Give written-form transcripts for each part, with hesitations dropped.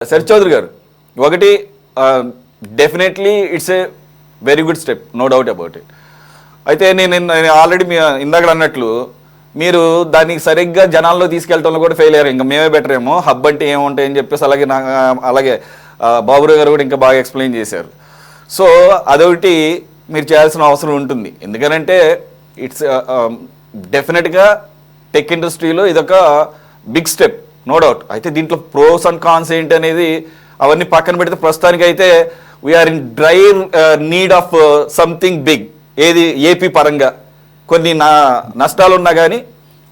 సరి చౌదరి గారు, ఒకటి definitely it's a very good step, no doubt about it. అయితే నేను ఆల్రెడీ ఇందాక అన్నట్లు మీరు దానికి సరిగ్గా జనాల్లో తీసుకెళ్ళటంలో కూడా ఫెయిల్ అయ్యారు. ఇంకా మేమే బెటర్ ఏమో, హబ్ అంటే ఏముంటాయని చెప్పేసి అలాగే బాబురావు గారు కూడా ఇంకా బాగా ఎక్స్ప్లెయిన్ చేశారు. సో అదొకటి మీరు చేయాల్సిన అవసరం ఉంటుంది. ఎందుకనంటే ఇట్స్ డెఫినెట్గా టెక్ ఇండస్ట్రీలో ఇదొక బిగ్ స్టెప్, నో డౌట్. అయితే దీంట్లో ప్రోస్ అండ్ కాన్స్ ఏంటి అనేది అవన్నీ పక్కన పెడితే ప్రస్తుతానికి అయితే we are in dire need of something big. ఏది ఏపీ పరంగా కొన్ని నష్టాలు ఉన్నా కానీ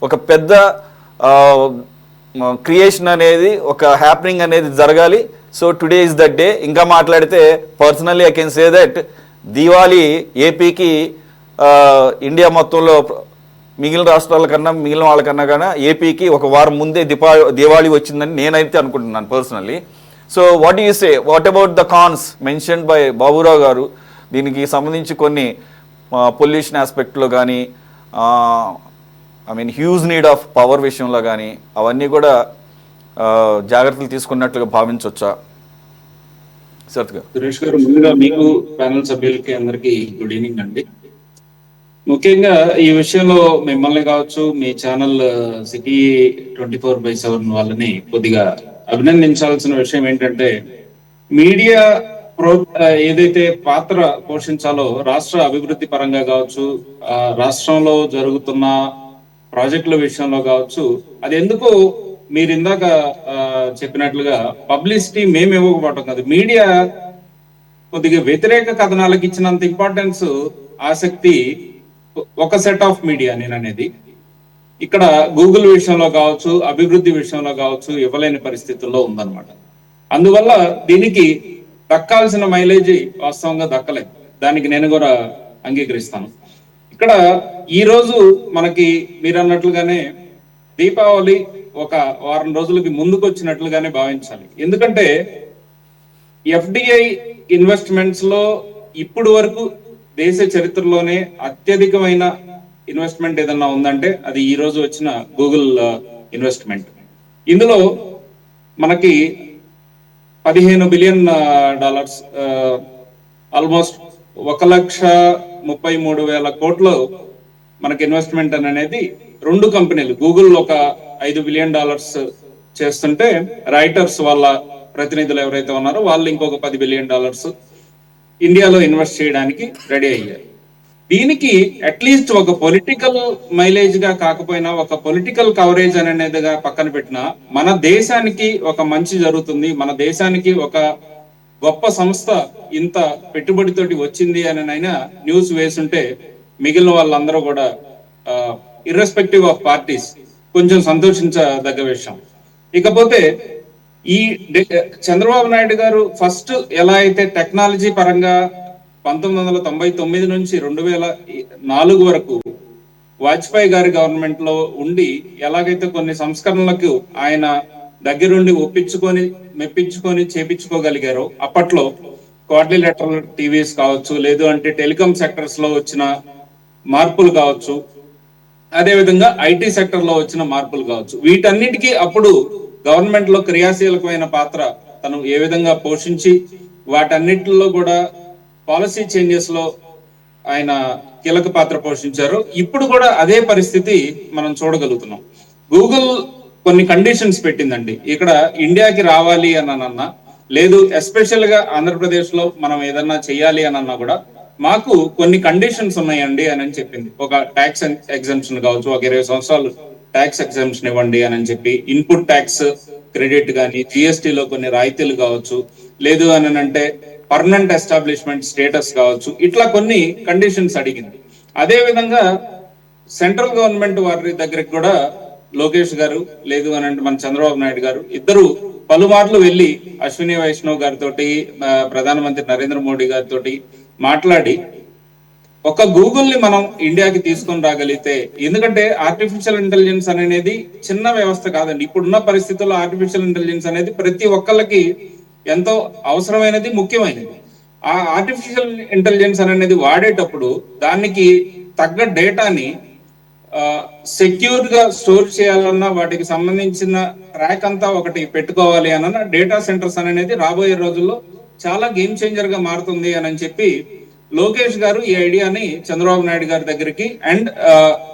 ఒక పెద్ద క్రియేషన్ అనేది, ఒక హ్యాపెనింగ్ అనేది జరగాలి. So today is that day. ఇంకా మాట్లాడితే personally I can say that Diwali ఏపీకి ఇండియా మొత్తంలో మిగిలిన రాష్ట్రాల కన్నా మిగిలిన వాళ్ళకన్నా కానీ ఏపీకి ఒక వారం ముందే దివాళీ వచ్చిందని నేనైతే అనుకుంటున్నాను personally. So what you say, what about the cons mention by Baburao garu? దీనికి సంబంధించి కొన్ని పొల్యూషన్ ఆస్పెక్ట్లో కానీ, I mean huge need of power విషయంలో కానీ అవన్నీ కూడా జాగ్రత్తలు తీసుకున్నట్లుగా భావించవచ్చా? శరత్ గారు. సురేష్ గారు, ముందుగా మీకు ప్యానల్ సభ్యులకి అందరికీ గుడ్ ఈవినింగ్ అండి. ముఖ్యంగా ఈ విషయంలో మిమ్మల్ని కావచ్చు, మీ ఛానల్ సిటీ 24/7 వాళ్ళని కొద్దిగా అభినందించాల్సిన విషయం ఏంటంటే, మీడియా ఏదైతే పాత్ర పోషించాలో రాష్ట్ర అభివృద్ధి పరంగా కావచ్చు, రాష్ట్రంలో జరుగుతున్న ప్రాజెక్టుల విషయంలో కావచ్చు, అది ఎందుకు మీరు ఇందాక చెప్పినట్లుగా పబ్లిసిటీ మేము ఇవ్వకపోవటం కాదు, మీడియా కొద్దిగా వ్యతిరేక కథనాలకు ఇచ్చినంత ఇంపార్టెన్స్, ఆసక్తి ఒక సెట్ ఆఫ్ మీడియా నేను అనేది ఇక్కడ గూగుల్ విషయంలో కావచ్చు, అభివృద్ధి విషయంలో కావచ్చు ఇవ్వలేని పరిస్థితుల్లో ఉందన్నమాట. అందువల్ల దీనికి దక్కాల్సిన మైలేజ్ వాస్తవంగా దక్కలేదు. దానికి నేను కూడా అంగీకరిస్తాను. ఇక్కడ ఈ రోజు మనకి మీరు అన్నట్లుగానే దీపావళి ఒక వారం రోజులకి ముందుకు వచ్చినట్లుగానే భావించాలి. ఎందుకంటే ఎఫ్డిఐ ఇన్వెస్ట్మెంట్స్ లో ఇప్పుడు వరకు దేశ చరిత్రలోనే అత్యధికమైన ఇన్వెస్ట్మెంట్ ఏదన్నా ఉందంటే అది ఈ రోజు వచ్చిన గూగుల్ ఇన్వెస్ట్మెంట్. ఇందులో మనకి $15 బిలియన్, ఆల్మోస్ట్ 1,33,000 కోట్లు మనకి ఇన్వెస్ట్మెంట్ అనేది రెండు కంపెనీలు, గూగుల్ ఒక $5 బిలియన్ చేస్తుంటే రైటర్స్ వాళ్ళ ప్రతినిధులు ఎవరైతే ఉన్నారో వాళ్ళు ఇంకొక $10 బిలియన్ ఇండియాలో ఇన్వెస్ట్ చేయడానికి రెడీ అయ్యారు. దీనికి అట్లీస్ట్ ఒక పొలిటికల్ మైలేజ్ గా కాకపోయినా ఒక పొలిటికల్ కవరేజ్ అనేదిగా పక్కన పెట్టినా మన దేశానికి ఒక మంచి జరుగుతుంది, మన దేశానికి ఒక గొప్ప సంస్థ ఇంత పెట్టుబడితోటి వచ్చింది అని అయినా న్యూస్ వేసుంటే మిగిలిన వాళ్ళందరూ కూడా ఇర్రెస్పెక్టివ్ ఆఫ్ పార్టీస్ కొంచెం సంతోషించదగ్గ విషయం. ఇకపోతే ఈ చంద్రబాబు నాయుడు గారు ఫస్ట్ ఎలా అయితే టెక్నాలజీ పరంగా 1999 నుంచి 2004 వరకు వాజ్పేయి గారి గవర్నమెంట్ లో ఉండి ఎలాగైతే కొన్ని సంస్కరణలకు ఆయన దగ్గరుండి మెప్పించుకొని చేపించుకోగలిగారో, అప్పట్లో క్వాడ్రిలేటరల్ టీవీస్ కావచ్చు, లేదు అంటే టెలికాం సెక్టర్స్ లో వచ్చిన మార్పులు కావచ్చు, అదేవిధంగా ఐటీ సెక్టర్ లో వచ్చిన మార్పులు కావచ్చు, వీటన్నిటికీ అప్పుడు గవర్నమెంట్ లో క్రియాశీలకమైన పాత్ర తను ఏ విధంగా పోషించి వాటన్నిటిలో కూడా పాలసీ చేంజెస్ లో ఆయన కీలక పాత్ర పోషించారు. ఇప్పుడు కూడా అదే పరిస్థితి మనం చూడగలుగుతున్నాం. గూగుల్ కొన్ని కండిషన్స్ పెట్టిందండి. ఇక్కడ ఇండియాకి రావాలి అని అన్నా, లేదు ఎస్పెషల్ గా ఆంధ్రప్రదేశ్ లో మనం ఏదన్నా చెయ్యాలి అని అన్నా కూడా మాకు కొన్ని కండిషన్స్ ఉన్నాయండి అని చెప్పింది. ఒక ట్యాక్స్ ఎగ్జంప్షన్ కావచ్చు, ఒక 20 సంవత్సరాలు ట్యాక్స్ ఎగ్జంప్షన్ ఇవ్వండి అని చెప్పి, ఇన్పుట్ ట్యాక్స్ క్రెడిట్ కానీ, జిఎస్టీలో కొన్ని రాయితీలు కావచ్చు, లేదు అని అంటే పర్మనెంట్ ఎస్టాబ్లిష్మెంట్ స్టేటస్ కావచ్చు, ఇట్లా కొన్ని కండిషన్స్ అడిగింది. అదే విధంగా సెంట్రల్ గవర్నమెంట్ వారి దగ్గరికి కూడా లోకేష్ గారు, లేదు అని అంటే మన చంద్రబాబు నాయుడు గారు ఇద్దరు పలుమార్లు వెళ్ళి అశ్విని వైష్ణవ్ గారితో, ప్రధానమంత్రి నరేంద్ర మోడీ గారితో మాట్లాడి ఒక గూగుల్ ని మనం ఇండియాకి తీసుకొని రాగలిగితే, ఎందుకంటే ఆర్టిఫిషియల్ ఇంటెలిజెన్స్ అనేది చిన్న వ్యవస్థ కాదండి. ఇప్పుడున్న పరిస్థితుల్లో ఆర్టిఫిషియల్ ఇంటెలిజెన్స్ అనేది ప్రతి ఒక్కళ్ళకి ఎంతో అవసరమైనది, ముఖ్యమైనది. ఆ ఆర్టిఫిషియల్ ఇంటెలిజెన్స్ అనేది వాడేటప్పుడు దానికి తగ్గ డేటాని సెక్యూర్ గా స్టోర్ చేయాలన్నా వాటికి సంబంధించిన ట్రాక్ అంతా ఒకటి పెట్టుకోవాలి అన్న డేటా సెంటర్స్ అనేది రాబోయే రోజుల్లో చాలా గేమ్ చేంజర్ గా మారుతుంది అని చెప్పి లోకేష్ గారు ఈ ఐడియాని చంద్రబాబు నాయుడు గారి దగ్గరికి అండ్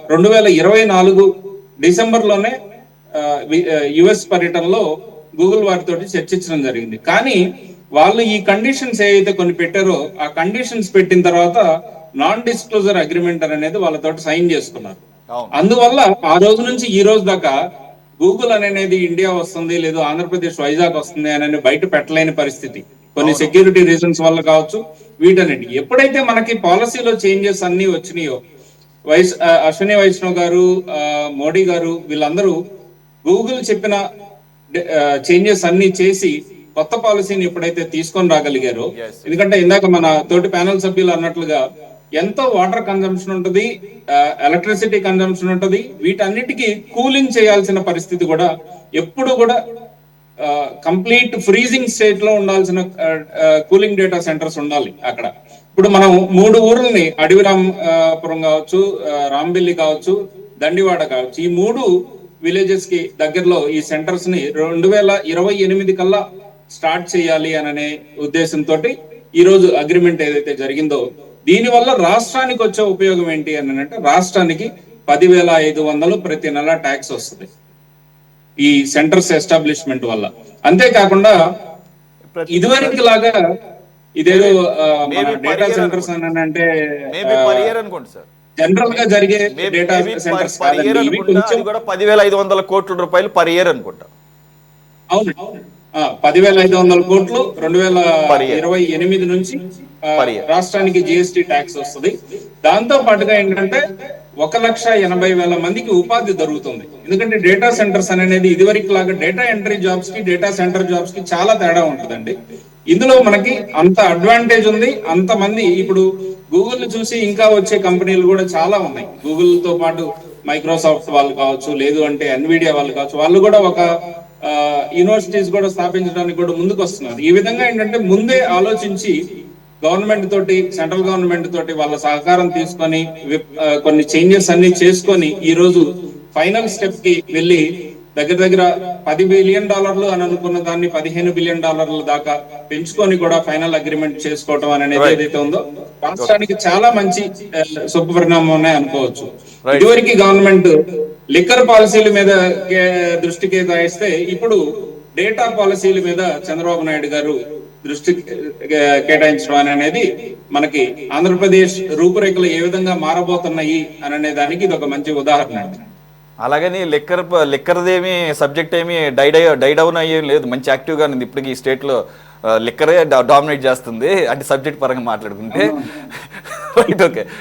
2024 డిసెంబర్ లోనే యుఎస్ పర్యటనలో గూగుల్ వారితో చర్చించడం జరిగింది. కానీ వాళ్ళు ఈ కండిషన్స్ ఏవైతే కొన్ని పెట్టారో ఆ కండిషన్స్ పెట్టిన తర్వాత నాన్ డిస్క్లోజర్ అగ్రిమెంట్ అనేది వాళ్ళతో సైన్ చేసుకున్నారు. అందువల్ల ఆ రోజు నుంచి ఈ రోజు దాకా గూగుల్ అనేది ఇండియా వస్తుంది లేదు ఆంధ్రప్రదేశ్ వైజాగ్ వస్తుంది అని బయట పెట్టలేని పరిస్థితి, కొన్ని సెక్యూరిటీ రీజన్స్ వల్ల కావచ్చు. వీటన్నిటి ఎప్పుడైతే మనకి పాలసీలో చేంజెస్ అన్ని వచ్చినాయో, అశ్విని వైష్ణవ్ గారు, మోడీ గారు వీళ్ళందరూ గూగుల్ చెప్పిన చేంజెస్ అన్ని చేసి కొత్త పాలసీని ఎప్పుడైతే తీసుకొని రాగలిగారో, ఎందుకంటే ఇందాక మన తోటి ప్యానల్ సభ్యులు అన్నట్లుగా ఎంతో వాటర్ కన్జంప్షన్ ఉంటుంది, ఎలక్ట్రిసిటీ కన్జంప్షన్ ఉంటుంది, వీటన్నిటికీ కూలింగ్ చేయాల్సిన పరిస్థితి కూడా ఎప్పుడు కూడా కంప్లీట్ ఫ్రీజింగ్ స్టేట్ లో ఉండాల్సిన కూలింగ్ డేటా సెంటర్స్ ఉండాలి అక్కడ. ఇప్పుడు మనం 3 ఊర్లని అడవిరాంపురం కావచ్చు, రాంబిల్లి కావచ్చు, దండివాడ కావచ్చు, ఈ 3 విలేజెస్ కి దగ్గరలో ఈ సెంటర్స్ ని 2028 కల్లా స్టార్ట్ చేయాలి అనే ఉద్దేశంతో ఈ రోజు అగ్రిమెంట్ ఏదైతే జరిగిందో, దీని వల్ల రాష్ట్రానికి వచ్చే ఉపయోగం ఏంటి అని అంటే రాష్ట్రానికి 10,500 ప్రతి నెల ట్యాక్స్ వస్తుంది ఈ సెంటర్స్ ఎస్టాబ్లిష్మెంట్ వల్ల. అంతేకాకుండా ఇదివరకు లాగా ఇదేదో డేటా సెంటర్స్ అని అంటే జనరల్ గా జరిగే డేటా సెంటర్స్ కాదండి, కొంచెం 10,500 కోట్ల రూపాయలు పర్ ఇయర్ అనుకుంటా. అవును, 10,500 కోట్లు 2028 నుంచి రాష్ట్రానికి జిఎస్టి ట్యాక్స్ వస్తుంది. దాంతో పాటుగా ఏంటంటే 1,80,000 మందికి ఉపాధి దొరుకుతుంది. ఎందుకంటే డేటా సెంటర్స్ అనేది ఇదివరకు లాగా డేటా ఎంట్రీ జాబ్స్ కి డేటా సెంటర్ జాబ్స్ కి చాలా తేడా ఉంటుందండి. ఇందులో మనకి అంత అడ్వాంటేజ్ ఉంది. అంతమంది ఇప్పుడు గూగుల్ చూసి ఇంకా వచ్చే కంపెనీలు కూడా చాలా ఉన్నాయి. గూగుల్ తో పాటు మైక్రోసాఫ్ట్ వాళ్ళు కావచ్చు, లేదు అంటే ఎన్విడియా వాళ్ళు కావచ్చు, వాళ్ళు కూడా ఒక యూనివర్సిటీస్ కూడా స్థాపించడానికి కూడా ముందుకు వస్తున్నారు. ఈ విధంగా ఏంటంటే ముందే ఆలోచించి గవర్నమెంట్ తోటి, సెంట్రల్ గవర్నమెంట్ తోటి వాళ్ళ సహకారం తీసుకొని కొన్ని చేంజెస్ అన్ని చేసుకొని ఈ రోజు ఫైనల్ స్టెప్ కి వెళ్ళి దగ్గర $10 బిలియన్ అని అనుకున్న దాన్ని $15 బిలియన్ దాకా పెంచుకొని కూడా ఫైనల్ అగ్రిమెంట్ చేసుకోవటం అనేది ఏదైతే ఉందో రాష్ట్రానికి చాలా మంచి శుభ పరిణామం అనుకోవచ్చు. ఇదివరకు గవర్నమెంట్ లిక్కర్ పాలసీల మీద దృష్టి కేటాయిస్తే ఇప్పుడు డేటా పాలసీల మీద చంద్రబాబు నాయుడు గారు దృష్టి కేటాయించడం అనేది మనకి ఆంధ్రప్రదేశ్ రూపురేఖలు ఏ విధంగా మారబోతున్నాయి అనే దానికి ఇది ఒక మంచి ఉదాహరణ అండి. అలాగని లిక్కర్దేమి సబ్జెక్ట్ ఏమి డై డౌన్ అయ్యేం లేదు, మంచి యాక్టివ్గా ఉంది ఇప్పటికి ఈ స్టేట్లో. లిక్కరే డామినేట్ చేస్తుంది అంటే సబ్జెక్ట్ పరంగా మాట్లాడుకుంటే. ఓకే.